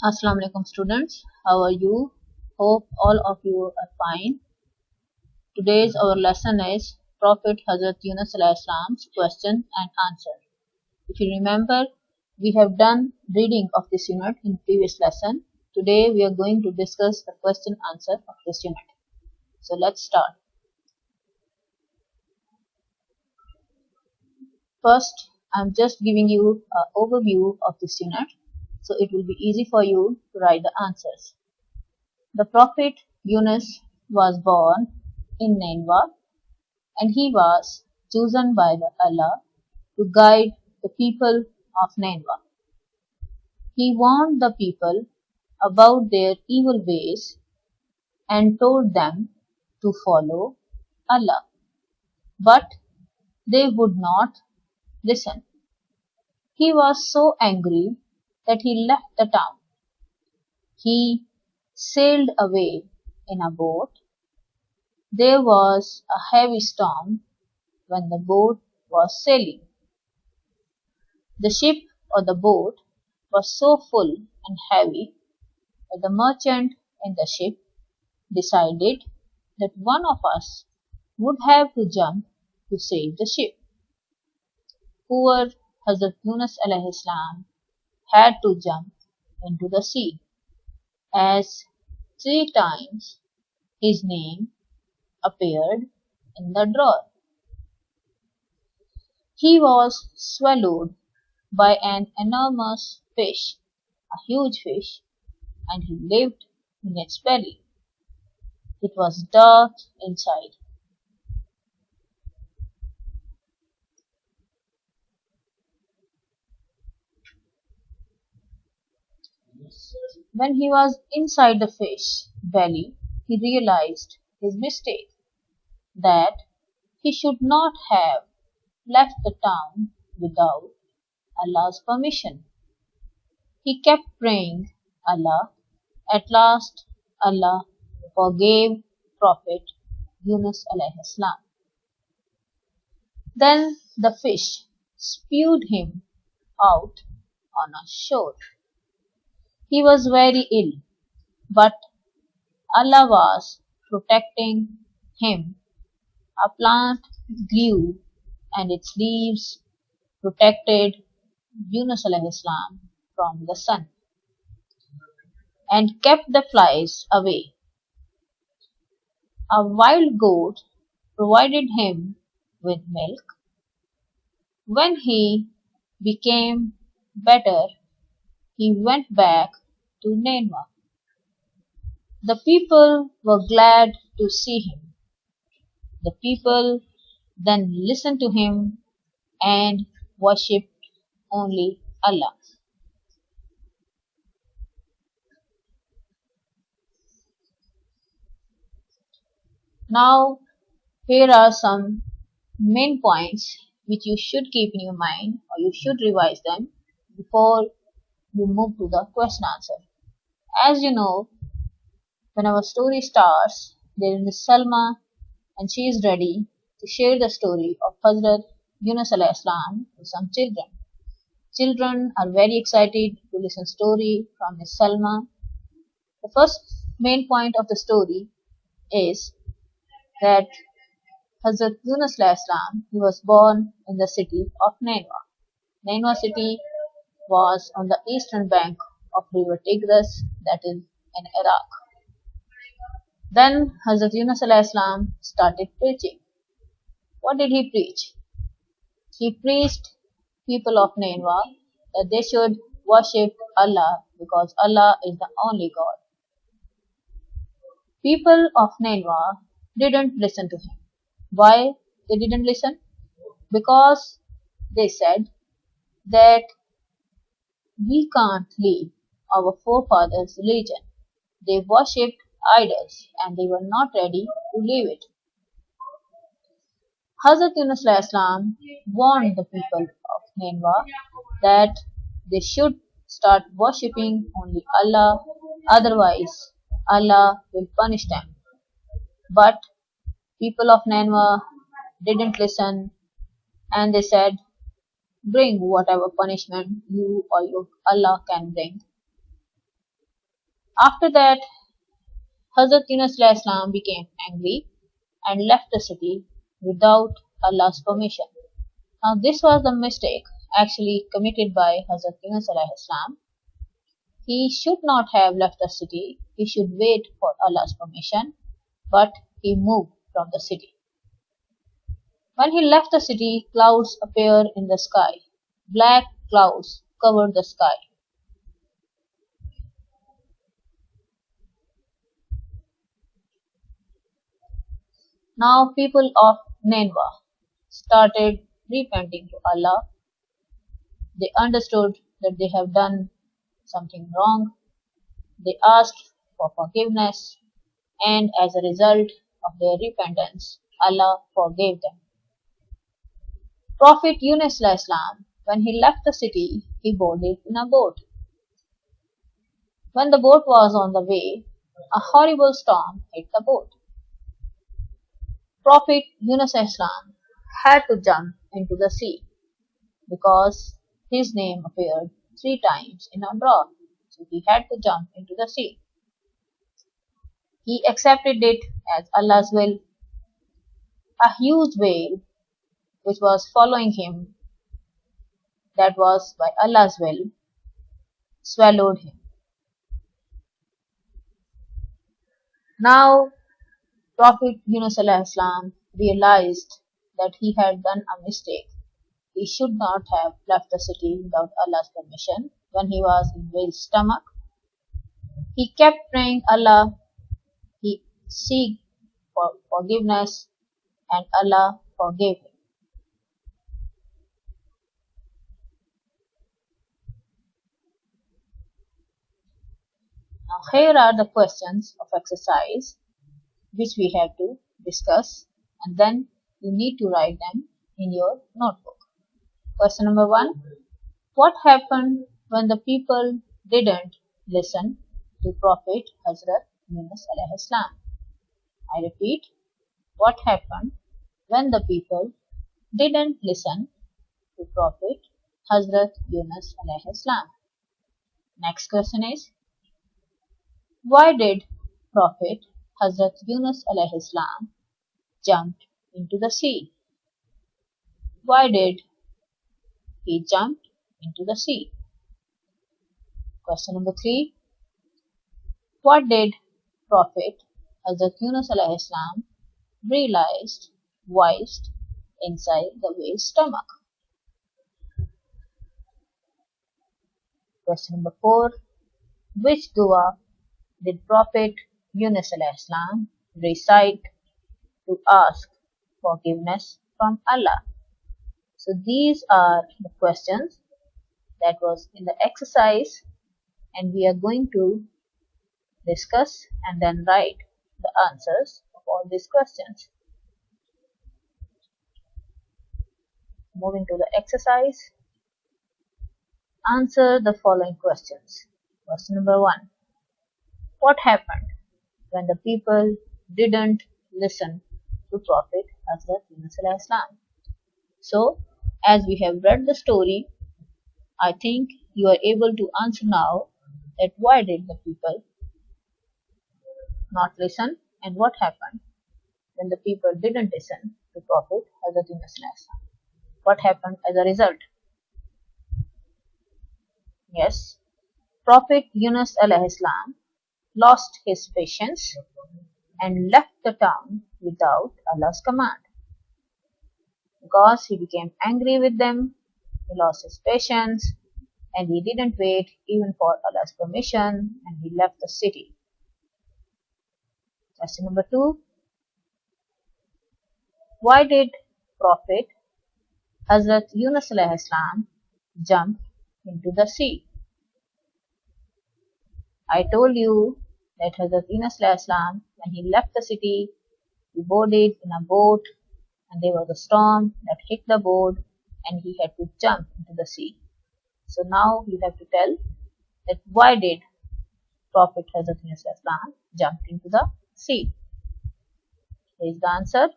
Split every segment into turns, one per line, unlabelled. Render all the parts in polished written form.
Assalamu alaikum students, how are you? Hope all of you are fine. Today's our lesson is Prophet Hazrat Younus A Ans question and answer. If you remember, we have done reading of this unit in previous lesson. Today we are going to discuss the question answer of this unit. So let's start. First, I'm just giving you an overview of this unit, so it will be easy for you to write the answers. The Prophet Yunus was born in Nineveh, and he was chosen by the Allah to guide the people of Nineveh. He warned the people about their evil ways and told them to follow Allah, but they would not listen. He was so angry that he left the town. He sailed away in a boat. There was a heavy storm when the boat was sailing. The ship or the boat was so full and heavy that the merchant in the ship decided that one of us would have to jump to save the ship. Poor Hazrat Younus alayhi salam had to jump into the sea, as 3 times his name appeared in the drawer. He was swallowed by an enormous fish, a huge fish, and he lived in its belly. It was dark inside. When he was inside the fish belly, he realized his mistake, that he should not have left the town without Allah's permission. He kept praying Allah. At last, Allah forgave Prophet Yunus alayhi salam. Then the fish spewed him out on a shore. He was very ill, but Allah was protecting him. A plant grew and its leaves protected Yunus alayhi salam from the sun and kept the flies away. A wild goat provided him with milk. When he became better, he went back to Nineveh. The people were glad to see him. The people then listened to him and worshipped only Allah. Now, here are some main points which you should keep in your mind, or you should revise them before you move to the question answer. As you know, when our story starts, there is Miss Salma and she is ready to share the story of Hazrat Younus alayhi salam to some children. Children are very excited to listen story from Miss Salma. The first main point of the story is that Hazrat Younus alayhi salam, he was born in the city of Nineveh. Nineveh city was on the eastern bank of river Tigris, that is in Iraq. Then Hazrat Younus alayhi salam started preaching. What did he preach? He preached people of Nineveh that they should worship Allah because Allah is the only God. People of Nineveh didn't listen to him. Why they didn't listen? Because they said that we can't leave our forefathers' religion. They worshipped idols and they were not ready to leave it. Hazrat Younus alayhi salam warned the people of Nineveh that they should start worshipping only Allah, otherwise Allah will punish them. But people of Nineveh didn't listen and they said, bring whatever punishment you or your Allah can bring. After that, Hazrat Yunus A Ans became angry and left the city without Allah's permission. Now, this was the mistake actually committed by Hazrat Yunus A Ans. He should not have left the city, he should wait for Allah's permission, but he moved from the city. When he left the city, clouds appeared in the sky. Black clouds covered the sky. Now people of Nineveh started repenting to Allah. They understood that they have done something wrong. They asked for forgiveness, and as a result of their repentance, Allah forgave them. Prophet Yunus A Ans, when he left the city, he boarded in a boat. When the boat was on the way, a horrible storm hit the boat. Prophet Yunus A Ans had to jump into the sea because his name appeared 3 times in a draw, so he had to jump into the sea. He accepted it as Allah's will. A huge whale which was following him, that was by Allah's will, swallowed him. Now Prophet Yunus A Ans realized that he had done a mistake. He should not have left the city without Allah's permission when he was in whale's stomach. He kept praying Allah, he seeked for forgiveness, and Allah forgave him. Now here are the questions of exercise which we have to discuss, and then you need to write them in your notebook. Question number 1. What happened when the people didn't listen to Prophet Hazrat Younus A Ans? I repeat, what happened when the people didn't listen to Prophet Hazrat Younus A Ans? Next question is, why did Prophet Hazrat Younus A Ans jump into the sea? Why did he jump into the sea? Question number 3. What did Prophet Hazrat Younus A Ans realized whilst inside the whale's stomach? Question number 4. Which dua did Prophet Younus A Ans recite to ask forgiveness from Allah? So these are the questions that was in the exercise, and we are going to discuss and then write the answers of all these questions. Moving to the exercise, answer the following questions. Question number 1. What happened when the people didn't listen to Prophet Hazrat Younus A Ans? So, as we have read the story, I think you are able to answer now that why did the people not listen and what happened when the people didn't listen to Prophet Hazrat Younus A Ans. What happened as a result? Yes, Prophet Younus A Ans lost his patience and left the town without Allah's command. Because he became angry with them, he lost his patience, and he didn't wait even for Allah's permission, and he left the city. Question number 2. Why did Prophet Hazrat Younus A Ans jump into the sea? I told you that Hazrat Younus A Ans, when he left the city, he boarded in a boat, and there was a storm that hit the boat, and he had to jump into the sea. So now you have to tell that why did Prophet Hazrat Younus A Ans jump into the sea? Here is the answer.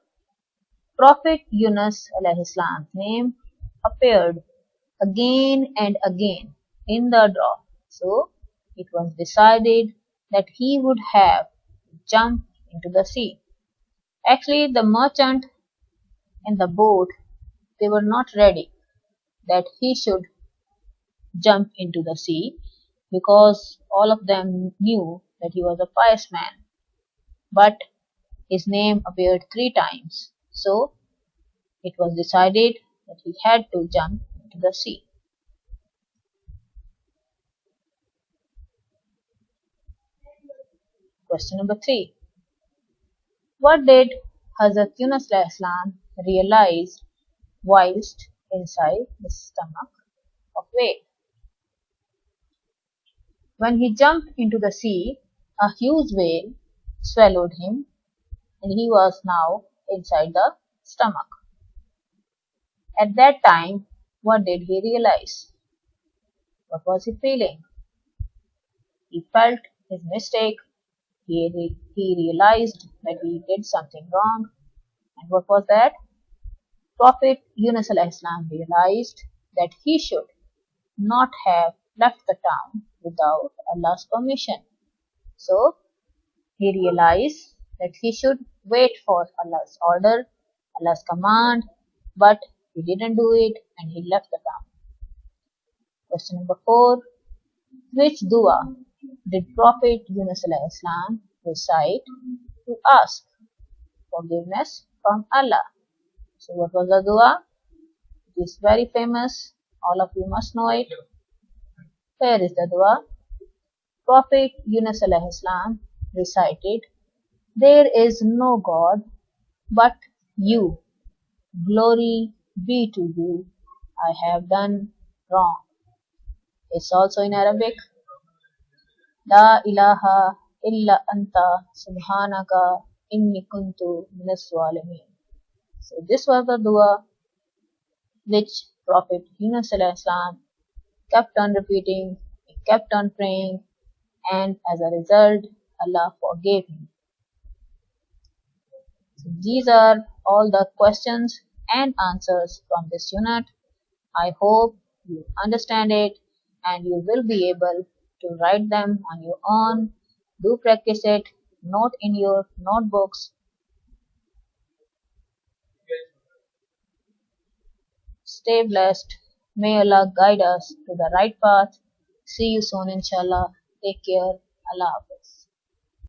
Prophet Younus A Ans' name appeared again and again in the draw. So it was decided that he would have jumped into the sea. Actually, the merchant in the boat, they were not ready that he should jump into the sea because all of them knew that he was a pious man. But his name appeared 3 times, so it was decided that he had to jump into the sea. Question number 3. What did Hazrat Younus A Ans realize whilst inside the stomach of whale? When he jumped into the sea, a huge whale swallowed him and he was now inside the stomach. At that time, what did he realize? What was he feeling? He felt his mistake. He realized that he did something wrong. And what was that? Prophet Yunus al-Islam realized that he should not have left the town without Allah's permission. So he realized that he should wait for Allah's order, Allah's command, but he didn't do it and he left the town. Question number 4. Which dua did Prophet Yunus Islam recite to ask forgiveness from Allah? So what was the dua? It is very famous. All of you must know it. Here is the dua. Prophet Yunus Islam recited, "There is no God but you. Glory be to you. I have done wrong." It's also in Arabic. La ilaha illa anta subhanaka inni kuntu minas zalimin. So this was the dua which Prophet Yunus Islam kept on repeating, he kept on praying, and as a result, Allah forgave him. So these are all the questions and answers from this unit. I hope you understand it and you will be able to write them on your own. Do practice it, note in your notebooks. Stay blessed. May Allah guide us to the right path. See you soon, inshallah. Take care. Allah Hafiz.